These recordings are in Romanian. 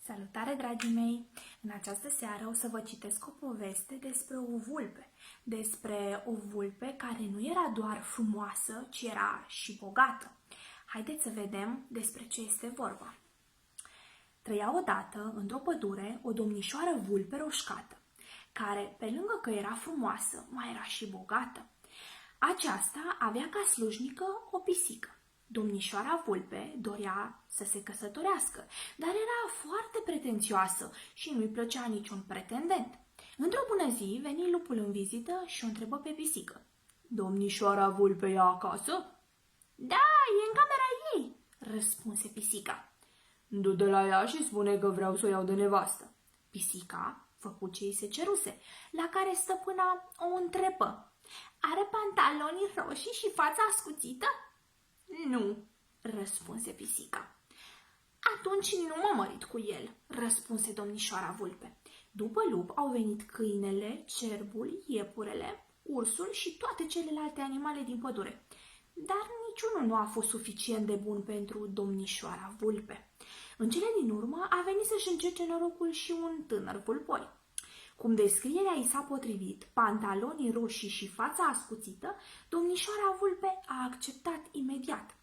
Salutare, dragii mei! În această seară o să vă citesc o poveste despre o vulpe. Despre o vulpe care nu era doar frumoasă, ci era și bogată. Haideți să vedem despre ce este vorba. Trăia odată, într-o pădure, o domnișoară vulpe roșcată, care, pe lângă că era frumoasă, mai era și bogată. Aceasta avea ca slujnică o pisică. Domnișoara vulpe dorea să se căsătorească, dar era foarte pretențioasă și nu-i plăcea niciun pretendent. Într-o bună zi veni lupul în vizită și o întrebă pe pisică. Domnișoara vulpe e acasă? Da, e în camera ei, răspunse pisica. Du-te la ea și spune că vreau să o iau de nevastă. Pisica făcu ce îi se ceruse, la care stăpâna o întrebă. Are pantaloni roșii și fața ascuțită? Nu, răspunse pisica. Atunci nu mă mărit cu el, răspunse domnișoara vulpe. După lup au venit câinele, cerbul, iepurele, ursul și toate celelalte animale din pădure. Dar niciunul nu a fost suficient de bun pentru domnișoara vulpe. În cele din urmă a venit să-și încerce norocul și un tânăr vulpoi. Cum descrierea i s-a potrivit, pantalonii roșii și fața ascuțită, domnișoara vulpe a acceptat imediat.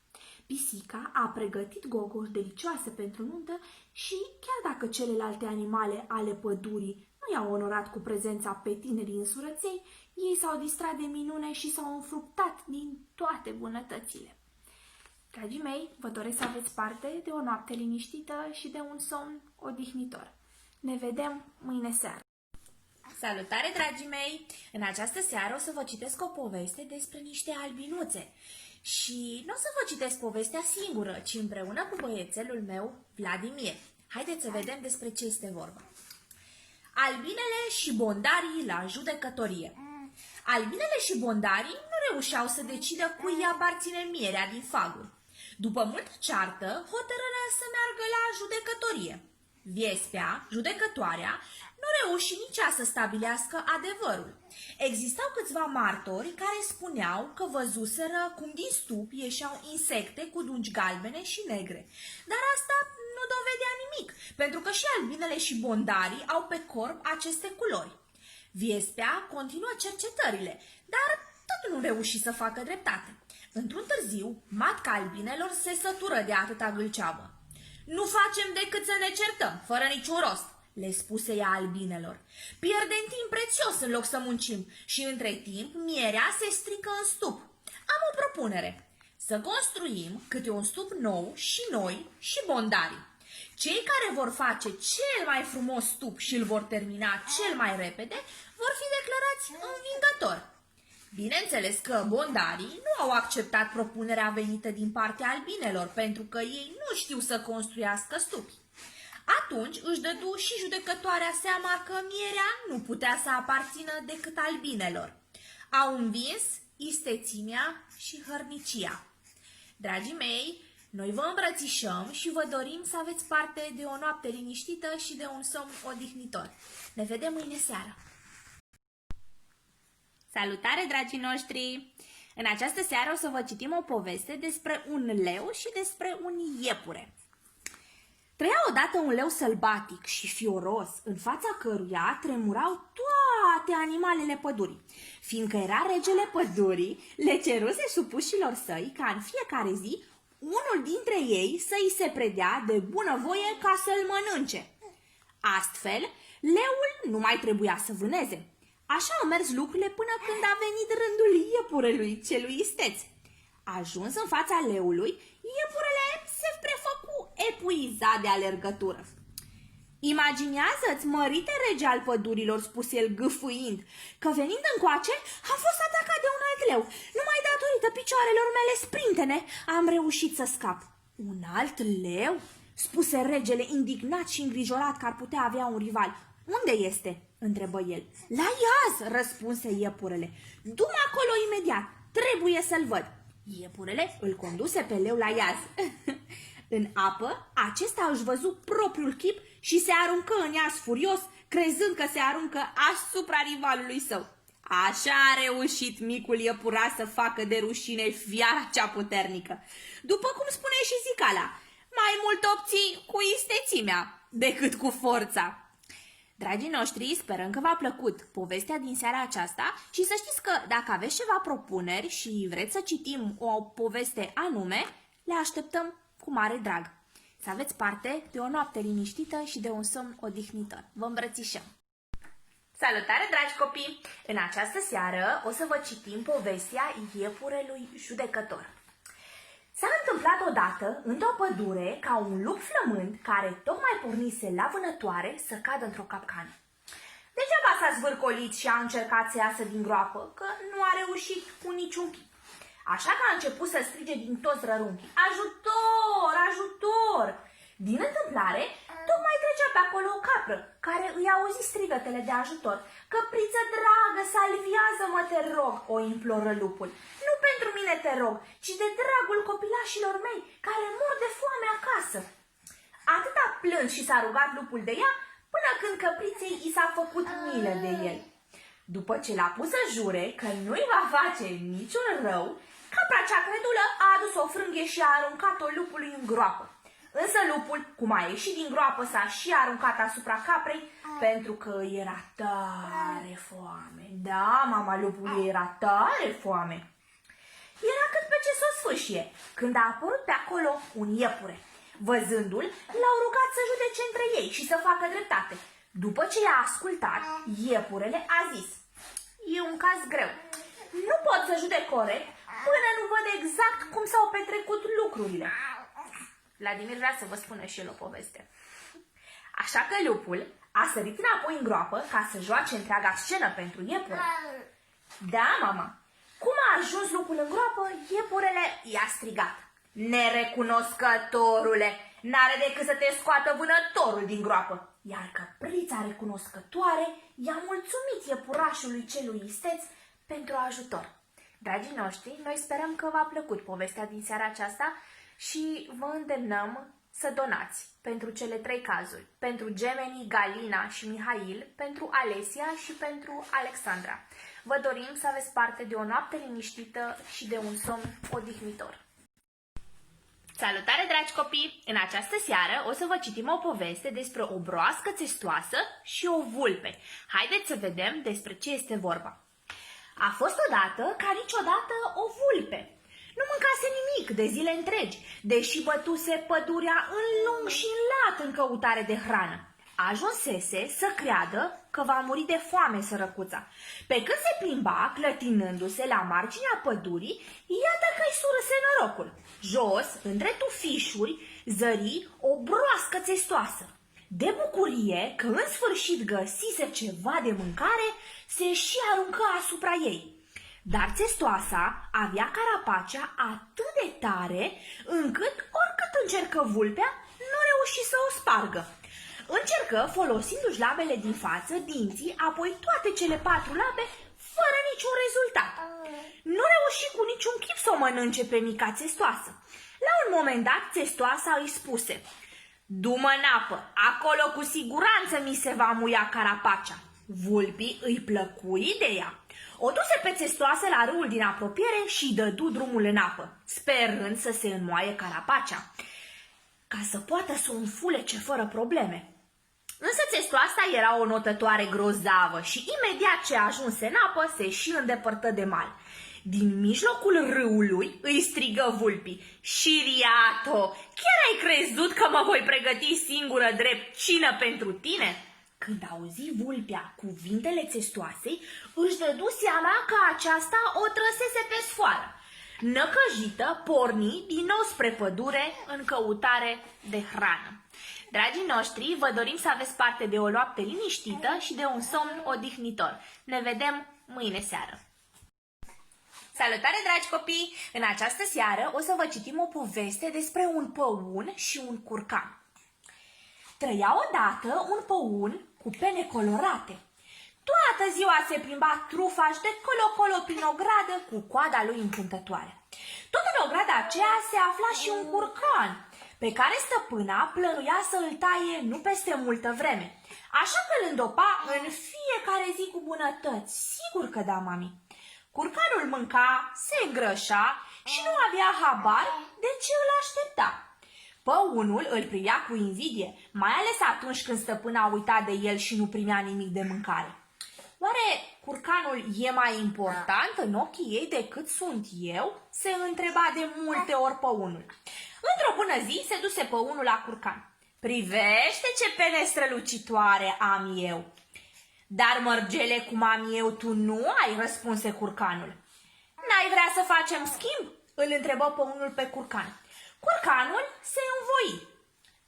Pisica a pregătit gogori delicioase pentru nuntă și, chiar dacă celelalte animale ale pădurii nu i-au onorat cu prezența pe tinerii însurăței, ei s-au distrat de minune și s-au înfruptat din toate bunătățile. Dragii mei, vă doresc să aveți parte de o noapte liniștită și de un somn odihnitor. Ne vedem mâine seară! Salutare, dragii mei! În această seară o să vă citesc o poveste despre niște albinuțe. Și nu o să vă citesc povestea singură, ci împreună cu băiețelul meu, Vladimir. Haideți să vedem despre ce este vorba. Albinele și bondarii la judecătorie. Albinele și bondarii nu reușeau să decidă cui îi aparține mierea din faguri. După multă ceartă, hotărâră să meargă la judecătorie. Viespea, judecătoarea, nu reuși nici ea să stabilească adevărul. Existau câțiva martori care spuneau că văzuseră cum din stup ieșeau insecte cu dungi galbene și negre. Dar asta nu dovedea nimic, pentru că și albinele și bondarii au pe corp aceste culori. Viespea continuă cercetările, dar tot nu reuși să facă dreptate. Într-un târziu, matca albinelor se sătură de atâta gâlceavă. Nu facem decât să ne certăm, fără niciun rost, le spuse ea albinelor. Pierdem timp prețios în loc să muncim și între timp mierea se strică în stup. Am o propunere. Să construim câte un stup nou și noi și bondarii. Cei care vor face cel mai frumos stup și îl vor termina cel mai repede vor fi declarați învingători. Bineînțeles că bondarii nu au acceptat propunerea venită din partea albinelor, pentru că ei nu știu să construiască stupi. Atunci își dădu și judecătoarea seama că mierea nu putea să aparțină decât albinelor. Au învins istețimea și hărnicia. Dragii mei, noi vă îmbrățișăm și vă dorim să aveți parte de o noapte liniștită și de un somn odihnitor. Ne vedem mâine seară! Salutare, dragii noștri! În această seară o să vă citim o poveste despre un leu și despre un iepure. Trăia odată un leu sălbatic și fioros, în fața căruia tremurau toate animalele pădurii. Fiindcă era regele pădurii, le ceruse supușilor săi ca în fiecare zi unul dintre ei să îi se predea de bunăvoie ca să-l mănânce. Astfel, leul nu mai trebuia să vâneze. Așa au mers lucrurile până când a venit rândul iepurelui celui isteț. Ajuns în fața leului, iepurele se prefăcu epuizat de alergătură. Imaginează-ți, mărite rege al pădurilor, spuse el gâfâind, că venind încoace am fost atacat de un alt leu. Numai datorită picioarelor mele sprintene am reușit să scap. Un alt leu? Spuse regele, indignat și îngrijorat că ar putea avea un rival. Unde este? Întrebă el. La iaz, răspunse iepurele. Du-mă acolo imediat, trebuie să-l văd. Iepurele îl conduse pe leu la iaz. În apă, acesta își văzu propriul chip și se aruncă în iaz furios, crezând că se aruncă asupra rivalului său. Așa a reușit micul iepura să facă de rușine fiara cea puternică. După cum spune și zicala, mai mult obții cu istețimea decât cu forța. Dragii noștri, sperăm că v-a plăcut povestea din seara aceasta și să știți că dacă aveți ceva propuneri și vreți să citim o poveste anume, le așteptăm cu mare drag. Să aveți parte de o noapte liniștită și de un somn odihnitor. Vă îmbrățișăm! Salutare, dragi copii! În această seară o să vă citim povestea Iepurelui Judecător. S-a întâmplat odată, într-o pădure, ca un lup flămând, care tocmai pornise la vânătoare, să cadă într-o capcană. Degeaba s-a zvârcolit și a încercat să iasă din groapă, că nu a reușit cu niciun chip. Așa că a început să strige din toți rărunchii: ajutor, ajutor! Din întâmplare, tocmai trecea pe acolo o capră, care îi auzi strigătele de ajutor. Căpriță dragă, salviază-mă, te rog, o imploră lupul. Nu pentru mine te rog, ci de dragul copilașilor mei, care mor de foame acasă. Atât a plâns și s-a rugat lupul de ea, până când căpriței i s-a făcut milă de el. După ce l-a pus să jure că nu-i va face niciun rău, capra cea credulă a adus o frânghie și a aruncat-o lupului în groapă. Însă lupul, cum a ieșit din groapă, s-a și aruncat asupra caprei, pentru că era tare foame. Da, mama lupului era tare foame. Era cât pe ce s-o sfâșie, când a apărut pe acolo un iepure. Văzându-l, l-au rugat să judece între ei și să facă dreptate. După ce i-a ascultat, iepurele a zis: e un caz greu. Nu pot să judec corect până nu văd exact cum s-au petrecut lucrurile. Vladimir vrea să vă spună și el o poveste. Așa că lupul a sărit înapoi în groapă ca să joace întreaga scenă pentru iepure. Da, mama. Cum a ajuns lupul în groapă, iepurele i-a strigat: nerecunoscătorule, n-are decât să te scoată vânătorul din groapă. Iar căprița recunoscătoare i-a mulțumit iepurașului celui isteț pentru ajutor. Dragii noștri, noi sperăm că v-a plăcut povestea din seara aceasta și vă îndemnăm să donați pentru cele 3 cazuri, pentru gemenii Galina și Mihail, pentru Alesia și pentru Alexandra. Vă dorim să aveți parte de o noapte liniștită și de un somn odihnitor. Salutare, dragi copii! În această seară o să vă citim o poveste despre o broască țestoasă și o vulpe. Haideți să vedem despre ce este vorba. A fost odată ca niciodată o vulpe. Nu mâncase nimic de zile întregi, deși bătuse pădurea în lung și în lat în căutare de hrană. Ajunsese să creadă că va muri de foame sărăcuța. Pe când se plimba, clătinându-se la marginea pădurii, iată că-i surâse norocul. Jos, între tufișuri, zări o broască țestoasă. De bucurie că în sfârșit găsise ceva de mâncare, se și aruncă asupra ei. Dar țestoasa avea carapacea atât de tare încât, oricât încercă vulpea, nu reuși să o spargă. Încercă folosindu-și labele din față, dinții, apoi toate cele 4 labe, fără niciun rezultat. Nu reuși cu niciun chip să o mănânce pe mica țestoasă. La un moment dat, țestoasa îi spuse: du-mă în apă, acolo cu siguranță mi se va muia carapacea. Vulpii îi plăcu ideea. O duse pe țestoasă la râul din apropiere și dădu drumul în apă, sperând să se înmoaie carapacea, ca să poată să o înfulece fără probleme. Însă țestoasa era o notătoare grozavă și imediat ce ajunse în apă, se și îndepărtă de mal. Din mijlocul râului îi strigă vulpii: Șiriato, chiar ai crezut că mă voi pregăti singură drept cină pentru tine? Când auzi vulpea cuvintele țestoasei, își dădu seama că aceasta o trăsese pe sfoară. Năcăjită, porni din nou spre pădure în căutare de hrană. Dragii noștri, vă dorim să aveți parte de o noapte liniștită și de un somn odihnitor. Ne vedem mâine seară! Salutare, dragi copii! În această seară o să vă citim o poveste despre un păun și un curcan. Trăia odată un păun cu pene colorate. Toată ziua se plimba trufaș de colo-colo prin o gradă cu coada lui încântătoare. Tot în ograda aceea se afla și un curcan, pe care stăpâna plănuia să îl taie nu peste multă vreme. Așa că îl îndopa în fiecare zi cu bunătăți. Sigur că da, mami. Curcanul mânca, se îngrășa și nu avea habar de ce îl aștepta. Păunul îl privea cu invidie, mai ales atunci când stăpâna uita de el și nu primea nimic de mâncare. Oare curcanul e mai important în ochii ei decât sunt eu? Se întreba de multe ori păunul. Într-o bună zi se duse păunul la curcan. Privește ce pene strălucitoare am eu! Dar mărgele cum am eu tu nu ai, răspunse curcanul. N-ai vrea să facem schimb? Îl întrebă păunul pe curcan. Curcanul se învoi.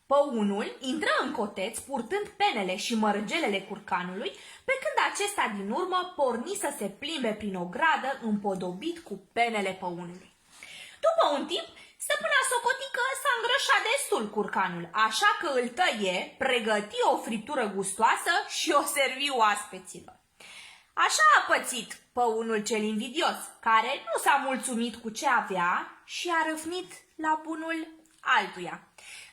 Păunul intră în coteț purtând penele și mărgelele curcanului, pe când acesta din urmă porni să se plimbe prin o gradă împodobit cu penele păunului. După un timp, stăpâna socoti că s-a îngrășat destul curcanul, așa că îl tăie, pregăti o friptură gustoasă și o servi oaspeților. Așa a pățit păunul cel invidios, care nu s-a mulțumit cu ce avea și a râvnit la bunul altuia.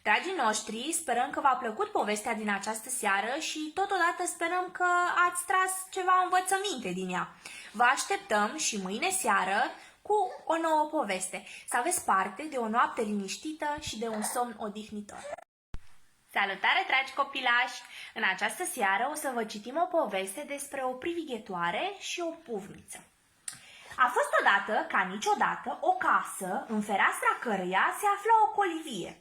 Dragii noștri, sperăm că v-a plăcut povestea din această seară și totodată sperăm că ați tras ceva învățăminte din ea. Vă așteptăm și mâine seară cu o nouă poveste. Să aveți parte de o noapte liniștită și de un somn odihnitor. Salutare, dragi copilași! În această seară o să vă citim o poveste despre o privighetoare și o pufniță. A fost odată, ca niciodată, o casă în fereastra căreia se afla o colivie.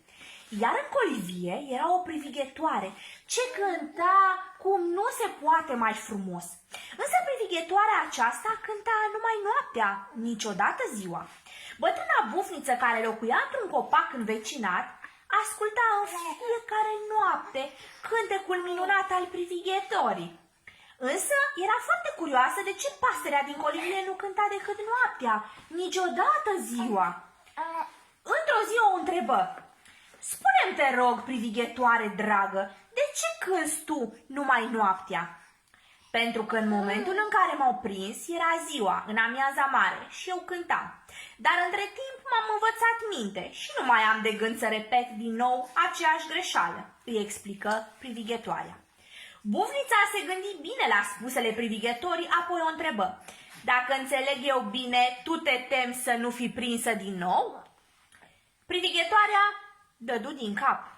Iar în colivie era o privighetoare ce cânta cum nu se poate mai frumos. Însă privighetoarea aceasta cânta numai noaptea, niciodată ziua. Bătrâna bufniță care locuia într-un copac învecinat asculta în fiecare noapte cântecul minunat al privighetorii. Însă era foarte curioasă de ce pasărea din colivie nu cânta decât noaptea, niciodată ziua. Într-o zi o întrebă: spune-mi, te rog, privighetoare dragă, de ce cânti tu numai noaptea? Pentru că în momentul în care m-au prins era ziua, în amiaza mare, și eu cântam. Dar între timp m-am învățat minte și nu mai am de gând să repet din nou aceeași greșeală, îi explică privighetoarea. Bufnița se gândi bine la spusele privighetorii, apoi o întrebă: dacă înțeleg eu bine, tu te temi să nu fii prinsă din nou? Privighetoarea dădu din cap.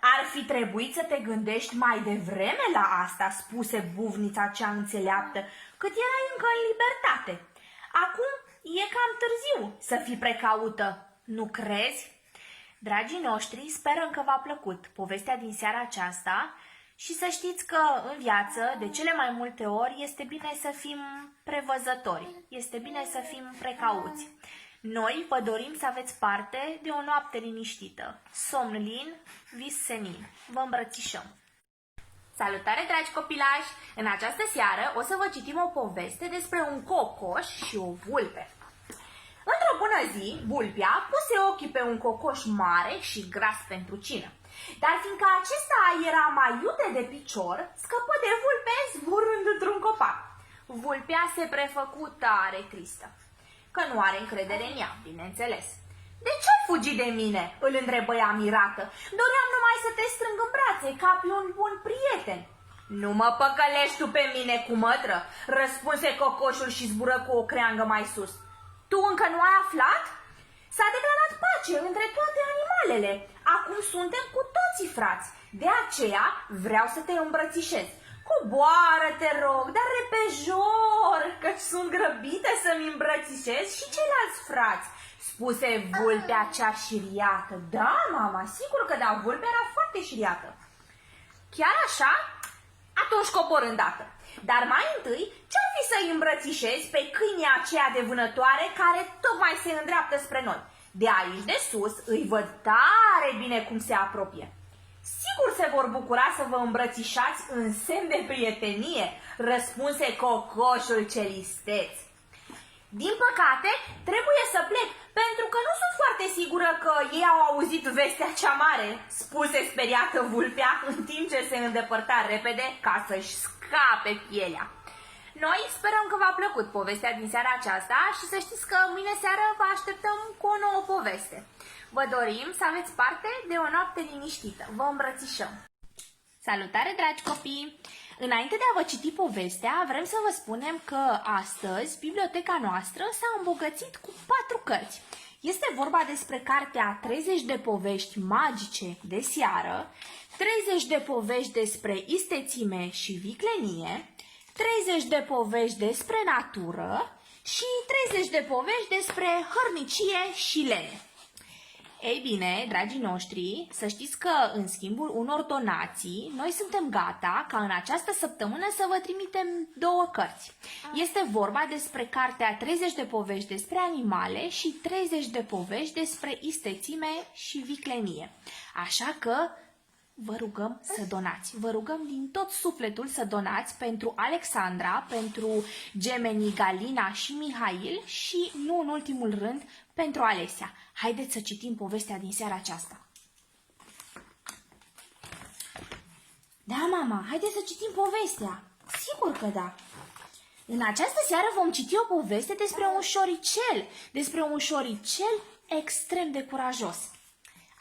Ar fi trebuit să te gândești mai devreme la asta, spuse bufnița cea înțeleaptă, cât erai încă în libertate. Acum e cam târziu să fii precaută, nu crezi? Dragii noștri, sperăm că v-a plăcut povestea din seara aceasta și să știți că în viață, de cele mai multe ori, este bine să fim prevăzători, este bine să fim precauți. Noi vă dorim să aveți parte de o noapte liniștită, somn lin, vis senin. Vă îmbrățișăm! Salutare, dragi copilași! În această seară o să vă citim o poveste despre un cocoș și o vulpe. Într-o bună zi, vulpea puse ochii pe un cocoș mare și gras pentru cină. Dar fiindcă acesta era mai iute de picior, scăpă de vulpe zburând într-un copac. Vulpea se prefăcu tare tristă, că nu are încredere în ea, bineînțeles. De ce ai fugit de mine?" îl întrebă ea mirată. Doream numai să te strâng în brațe ca pe un bun prieten." Nu mă păcălești tu pe mine cu mătră," răspunse cocoșul și zbură cu o creangă mai sus. Tu încă nu ai aflat? S-a declarat pace între toate animalele. Acum suntem cu toții frați. De aceea vreau să te îmbrățișez. Coboară, te rog, dar repejor, căci sunt grăbită să-mi îmbrățișez și ceilalți frați, spuse vulpea cea șiriată. Da, mama, sigur că da, vulpea era foarte șiriată. Chiar așa? Atunci cobor îndată. Dar mai întâi, ce-ar fi să-i îmbrățișezi pe câinii aceea de vânătoare care tocmai se îndreaptă spre noi? De aici de sus îi văd tare bine cum se apropie. Sigur se vor bucura să vă îmbrățișați în semn de prietenie, răspunse cocoșul cel isteț. Din păcate, trebuie să plec, pentru că nu sunt foarte sigură că ei au auzit vestea cea mare, spuse speriată vulpea, în timp ce se îndepărta repede ca să-și scape pielea. Noi sperăm că v-a plăcut povestea din seara aceasta și să știți că mâine seară vă așteptăm cu o nouă poveste. Vă dorim să aveți parte de o noapte liniștită. Vă îmbrățișăm! Salutare, dragi copii! Înainte de a vă citi povestea, vrem să vă spunem că astăzi biblioteca noastră s-a îmbogățit cu 4 cărți. Este vorba despre cartea 30 de povești magice de seară, 30 de povești despre istețime și viclenie, 30 de povești despre natură și 30 de povești despre hărnicie și lene. Ei bine, dragii noștri, să știți că în schimbul unor donații, noi suntem gata ca în această săptămână să vă trimitem 2 cărți. Este vorba despre cartea 30 de povești despre animale și 30 de povești despre istețime și viclenie. Așa că vă rugăm să donați. Vă rugăm din tot sufletul să donați pentru Alexandra, pentru gemenii Galina și Mihail și, nu în ultimul rând, pentru Alesia. Haideți să citim povestea din seara aceasta. Da, mama, haideți să citim povestea. Sigur că da. În această seară vom citi o poveste despre un șoricel extrem de curajos.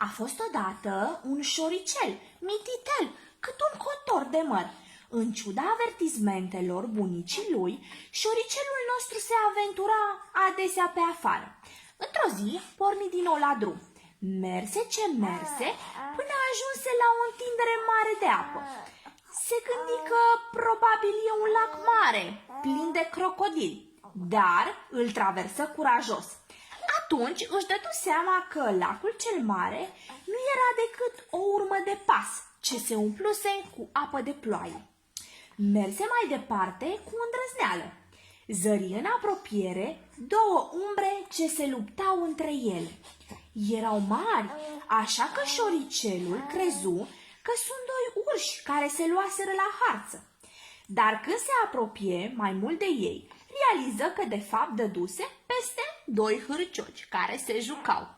A fost odată un șoricel, mititel, cât un cotor de măr. În ciuda avertizmentelor bunicii lui, șoricelul nostru se aventura adesea pe afară. Într-o zi, porni din nou la drum. Merse ce merse, până ajunse la o întindere mare de apă. Se gândi că probabil e un lac mare, plin de crocodili, dar îl traversă curajos. Atunci își dădu seama că lacul cel mare nu era decât o urmă de pas ce se umpluse cu apă de ploaie. Merse mai departe cu îndrăzneală. Zări în apropiere 2 umbre ce se luptau între ele. Erau mari, așa că șoricelul crezu că sunt 2 urși care se luaseră la harță. Dar când se apropie mai mult de ei, realiză că de fapt dăduse peste 2 hârcioci care se jucau.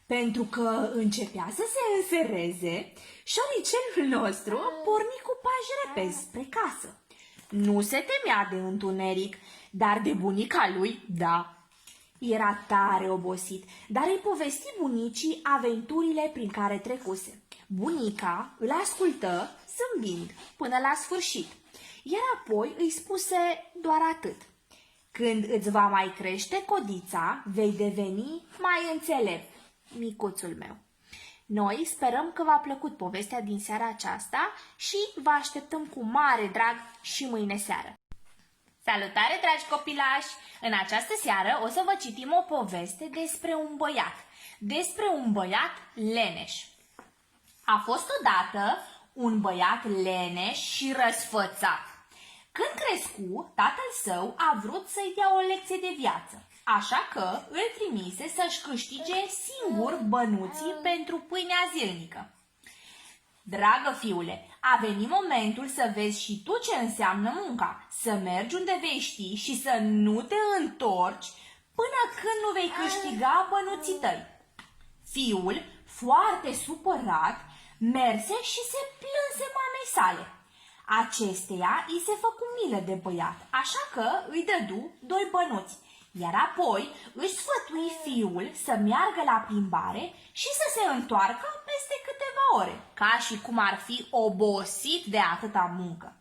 Pentru că începea să se însereze, șoricelul nostru porni cu pași repezi spre casă. Nu se temea de întuneric, dar de bunica lui, da. Era tare obosit, dar îi povesti bunicii aventurile prin care trecuse. Bunica îl ascultă zâmbind până la sfârșit, iar apoi îi spuse doar atât. Când îți va mai crește codița, vei deveni mai înțelept, micuțul meu. Noi sperăm că v-a plăcut povestea din seara aceasta și vă așteptăm cu mare drag și mâine seară. Salutare, dragi copilași! În această seară o să vă citim o poveste despre un băiat leneș. A fost odată un băiat leneș și răsfățat. Când crescu, tatăl său a vrut să-i dea o lecție de viață, așa că îl trimise să-și câștige singur bănuții pentru pâinea zilnică. Dragă fiule, a venit momentul să vezi și tu ce înseamnă munca, să mergi unde vei ști și să nu te întorci până când nu vei câștiga bănuții tăi. Fiul, foarte supărat, merse și se plânse mamei sale. Acesteia îi se făcu milă de băiat, așa că îi dădu 2 bănuți, iar apoi își sfătui fiul să meargă la plimbare și să se întoarcă peste câteva ore, ca și cum ar fi obosit de atâta muncă.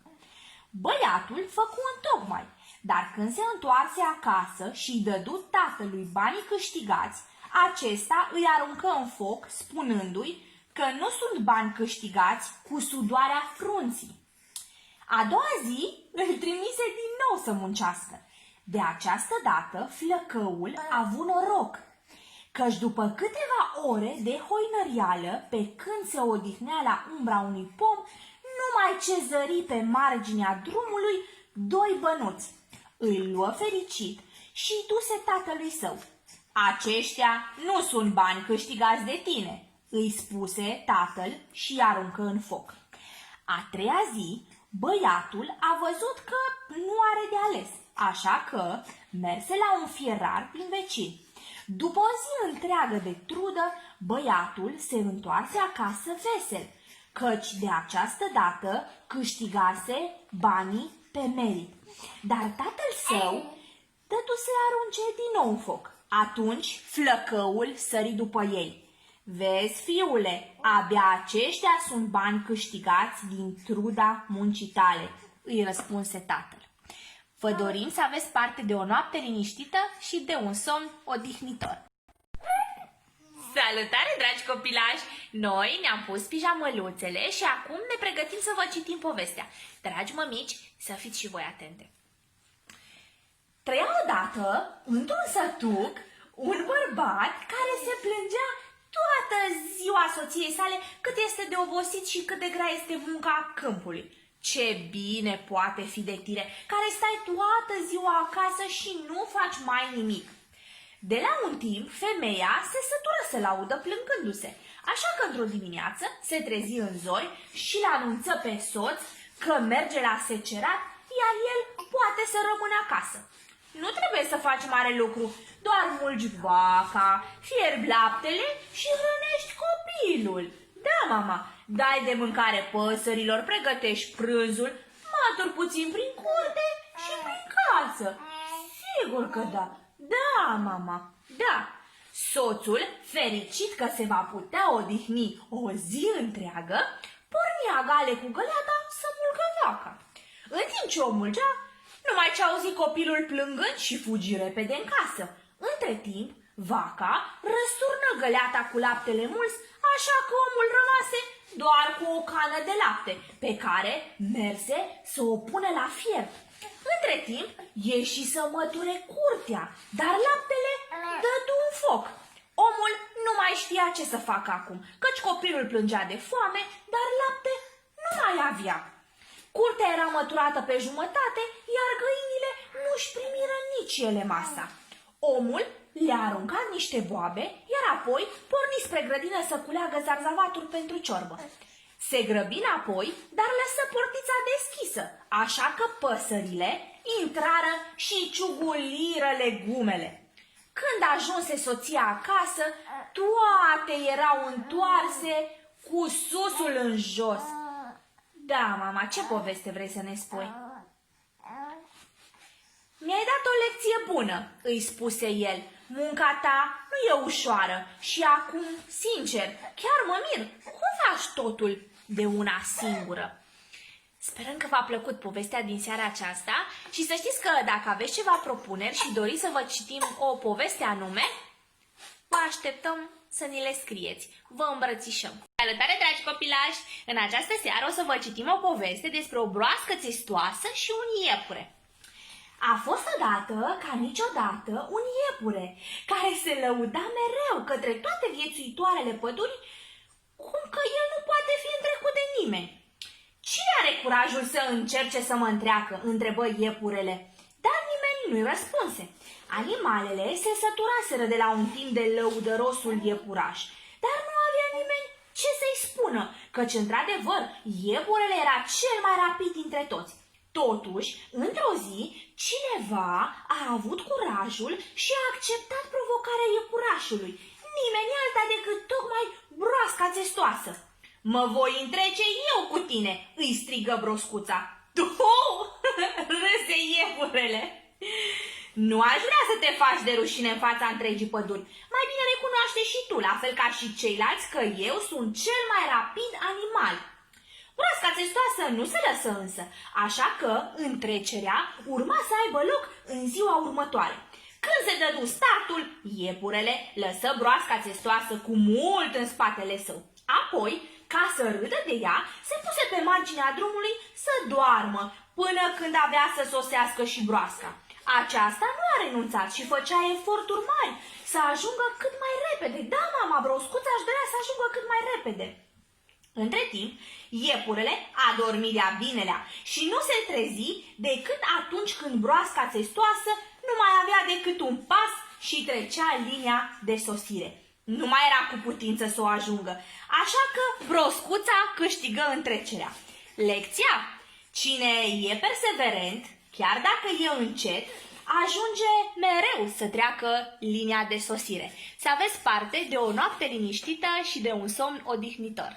Băiatul făcu întocmai, dar când se întoarse acasă și îi dădu tatălui banii câștigați, acesta îi aruncă în foc, spunându-i că nu sunt bani câștigați cu sudoarea frunții. A doua zi îl trimise din nou să muncească. De această dată, flăcăul a avut noroc, căci după câteva ore de hoinărială, pe când se odihnea la umbra unui pom, numai ce zări pe marginea drumului 2 bănuți. Îl luă fericit și duse tatălui său. Aceștia nu sunt bani câștigați de tine, îi spuse tatăl și aruncă în foc. A 3-a zi, băiatul a văzut că nu are de ales, așa că merse la un fierar prin vecini. După o zi întreagă de trudă, băiatul se întoarse acasă vesel, căci de această dată câștigase banii pe merit. Dar tatăl său dădu să arunce din nou în foc. Atunci flăcăul sări după ei. Vezi, fiule, abia aceștia sunt bani câștigați din truda muncii tale, îi răspunse tatăl. Vă dorim să aveți parte de o noapte liniștită și de un somn odihnitor. Salutare, dragi copilași! Noi ne-am pus pijamăluțele și acum ne pregătim să vă citim povestea. Dragi mămici, să fiți și voi atente. Trăia odată, într-un sătuc, un bărbat care se plângea toată ziua soției sale cât este de obosit și cât de grea este munca câmpului. Ce bine poate fi de tine, care stai toată ziua acasă și nu faci mai nimic. De la un timp, femeia se sătură să-l audă plângându-se, așa că într-o dimineață se trezi în zori și l-anunță pe soț că merge la secerat, iar el poate să rămână acasă. Nu trebuie să faci mare lucru, doar mulgi vaca, fierbi laptele și hrănești copilul. Da, mama, dai de mâncare păsărilor, pregătești prânzul, maturi puțin prin curte și prin casă. Sigur că da. Da, mama, da. Soțul, fericit că se va putea odihni o zi întreagă, porni agale cu găleata să mulgă vaca. În timp ce o mulgea, numai ce auzi copilul plângând și fugi repede în casă. Între timp, vaca răsturnă găleata cu laptele mulți, așa că omul rămase doar cu o cană de lapte, pe care merse să o pună la fier. Între timp, ieși să măture curtea, dar laptele dădu un foc. Omul nu mai știa ce să facă acum, căci copilul plângea de foame, dar lapte nu mai avea. Curtea era măturată pe jumătate, iar găinile nu-și primiră nici ele masa. Omul le-a aruncat niște boabe, iar apoi porni spre grădină să culeagă zarzavaturi pentru ciorbă. Se grăbi înapoi, dar lăsă portița deschisă, așa că păsările intrară și ciuguliră legumele. Când ajunse soția acasă, toate erau întoarse cu susul în jos. Da, mama, ce poveste vrei să ne spui? Mi-ai dat o lecție bună, îi spuse el. Munca ta nu e ușoară și acum, sincer, chiar mă mir. Cum faci totul de una singură? Sperăm că v-a plăcut povestea din seara aceasta și să știți că dacă aveți ceva propuneri și doriți să vă citim o poveste anume, vă așteptăm să ni le scrieți. Vă îmbrățișăm! Salutare, dragi copilași! În această seară o să vă citim o poveste despre o broască țestoasă și un iepure. A fost odată, ca niciodată, un iepure care se lăuda mereu către toate viețuitoarele pădurii cum că el nu poate fi întrecut de nimeni. Cine are curajul să încerce să mă întreacă? Întrebă iepurele, dar nimeni nu-i răspunse. Animalele se săturaseră de la un timp de lăudărosul iepuraș, dar nu avea nimeni ce să-i spună, căci într-adevăr iepurele era cel mai rapid dintre toți. Totuși, într-o zi, cineva a avut curajul și a acceptat provocarea iepurașului, nimeni alta decât tocmai broasca țestoasă. Mă voi întrece eu cu tine, îi strigă broscuța. Tu, râse iepurele. Nu aș vrea să te faci de rușine în fața întregii păduri. Mai bine recunoaște și tu, la fel ca și ceilalți, că eu sunt cel mai rapid animal. Broasca țestoasă nu se lăsă însă, așa că întrecerea urma să aibă loc în ziua următoare. Când se dădu startul, iepurele lăsă broasca țestoasă cu mult în spatele său. Apoi, ca să râdă de ea, se puse pe marginea drumului să doarmă, până când avea să sosească și broasca. Aceasta nu a renunțat și făcea eforturi mari să ajungă cât mai repede. Da, mama, broscuța își dorea să ajungă cât mai repede. Între timp, iepurele a dormit de-a binelea și nu se trezi decât atunci când broasca țestoasă nu mai avea decât un pas și trecea linia de sosire. Nu mai era cu putință să o ajungă, așa că broscuța câștigă întrecerea. Lecția? Cine e perseverent, chiar dacă e încet, ajunge mereu să treacă linia de sosire. Să aveți parte de o noapte liniștită și de un somn odihnitor.